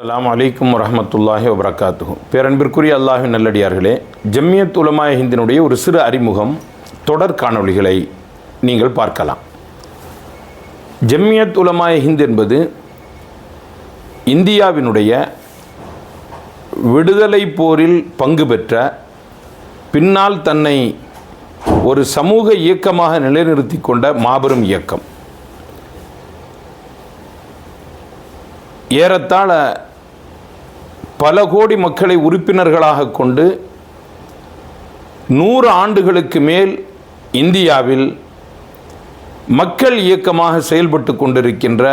அஸ்ஸலாமு அலைக்கும் வரஹ்மத்துல்லாஹி வபரகாத்துஹு. பேரன்பிற்குரிய அல்லாஹ்வின் நல்லடியார்களே, ஜம்மியத் உலமாய ஹிந்தினுடைய ஒரு சிறு அறிமுகம் தொடர் காணொளிகளை நீங்கள் பார்க்கலாம். ஜம்மியத் உலமாய ஹிந்த் என்பது இந்தியாவினுடைய விடுதலை போரில் பங்கு பெற்ற பின்னால் தன்னை ஒரு சமூக இயக்கமாக நிலைநிறுத்தி கொண்ட மாபெரும் இயக்கம். ஏறத்தாழ பல கோடி மக்களை உறுப்பினர்களாக கொண்டு 100 ஆண்டுகளுக்கு மேல் இந்தியாவில் மக்கள் இயக்கமாக செயல்பட்டு கொண்டிருக்கின்ற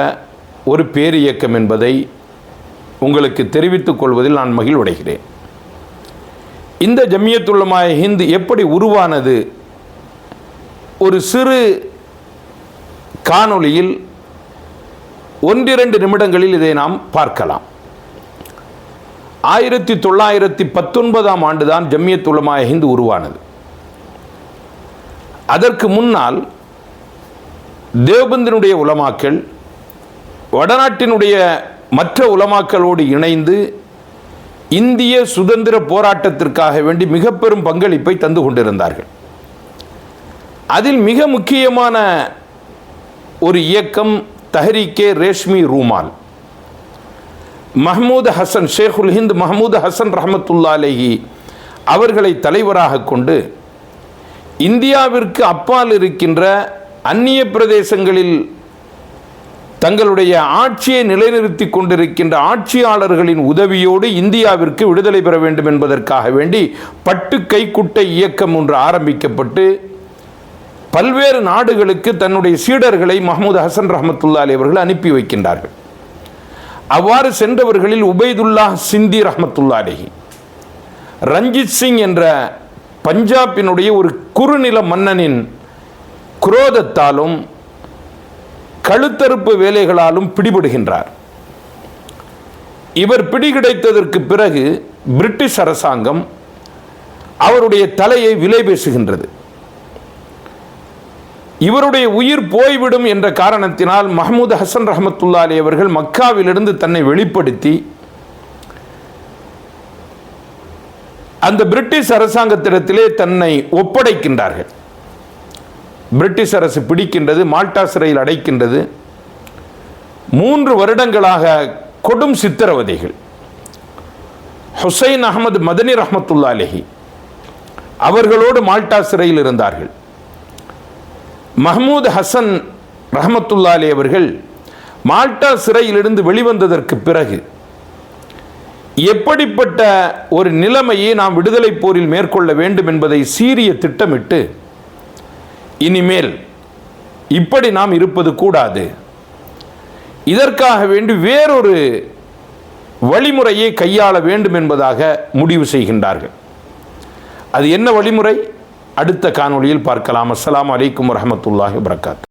ஒரு பேரியக்கம் என்பதை உங்களுக்கு தெரிவித்துக் கொள்வதில் நான் மகிழ்வடைகிறேன். இந்த ஜம்மியத் உலமாய ஹிந்த் எப்படி உருவானது, ஒரு சிறு காணொளியில் 1-2 நிமிடங்களில் இதை நாம் பார்க்கலாம். 1919ஆம் ஆண்டுதான் ஜம்மியத் உலமாய ஹிந்த் உருவானது. அதற்கு முன்னால் தேவபந்தினுடைய உலமாக்கள் வடநாட்டினுடைய மற்ற உலமாக்களோடு இணைந்து இந்திய சுதந்திர போராட்டத்திற்காக வேண்டி மிக பெரும் பங்களிப்பை தந்து கொண்டிருந்தார்கள். அதில் மிக முக்கியமான ஒரு இயக்கம் தஹ்ரீக்கே ரேஷ்மி ரூமால். மஹ்மூத் ஹசன், ஷேகுல் ஹிந்த் மஹ்மூத் ஹசன் ரஹமத்துல்லாஹி அலைஹி அவர்களை தலைவராக கொண்டு இந்தியாவிற்கு அப்பால் இருக்கின்ற அந்நிய பிரதேசங்களில் தங்களுடைய ஆட்சியை நிலைநிறுத்தி கொண்டிருக்கின்ற ஆட்சியாளர்களின் உதவியோடு இந்தியாவிற்கு விடுதலை பெற வேண்டும் என்பதற்காக வேண்டி பட்டு கைக்குட்டை இயக்கம் ஒன்று ஆரம்பிக்கப்பட்டு பல்வேறு நாடுகளுக்கு தன்னுடைய சீடர்களை மஹ்மூத் ஹசன் ரஹமத்துல்லாஹி அலைஹி அவர்கள் அனுப்பி வைக்கின்றார்கள். அவ்வாறு சென்றவர்களில் உபைதுல்லாஹ் சிந்தி ரஹமத்துல்லாஹி அலைஹி, ரஞ்சித் சிங் என்ற பஞ்சாபினுடைய ஒரு குறுநில மன்னனின் குரோதத்தாலும் கழுத்தறுப்பு வேலைகளாலும் பிடிபடுகின்றார். இவர் பிடிகிடைத்ததற்கு பிறகு பிரிட்டிஷ் அரசாங்கம் அவருடைய தலையை விலை பேசுகின்றது. இவருடைய உயிர் போய்விடும் என்ற காரணத்தினால் மஹ்மூத் ஹசன் ரஹமத்துல்லாஹி அலைஹி அவர்கள் மக்காவிலிருந்து தன்னை வெளிப்படுத்தி அந்த பிரிட்டிஷ் அரசாங்கத்திடத்திலே தன்னை ஒப்படைக்கின்றார்கள். பிரிட்டிஷ் அரசு பிடிக்கின்றது, மால்டா சிறையில் அடைக்கின்றது. 3 வருடங்களாக கொடும் சித்திரவதைகள். ஹுசைன் அஹமது மதனி ரஹமத்துல்லாஹி அலைஹி அவர்களோடு மால்டா சிறையில் இருந்தார்கள். மஹ்மூத் ஹசன் ரஹமத்துல்லாஹி அலைஹி அவர்கள் மால்டா சிறையிலிருந்து வெளிவந்ததற்கு பிறகு எப்படிப்பட்ட ஒரு நிலைமையை நாம் விடுதலை போரில் மேற்கொள்ள வேண்டும் என்பதை சீரிய திட்டமிட்டு, இனிமேல் இப்படி நாம் இருப்பது கூடாது, இதற்காக வேண்டி வேறொரு வழிமுறையை கையாள வேண்டும் என்பதாக முடிவு செய்கின்றார்கள். அது என்ன வழிமுறை? அடுத்த காணொளியில் பார்க்கலாம். அஸ்ஸலாமு அலைக்கும் வரஹ்மத்துல்லாஹி வபரகாத்துஹு.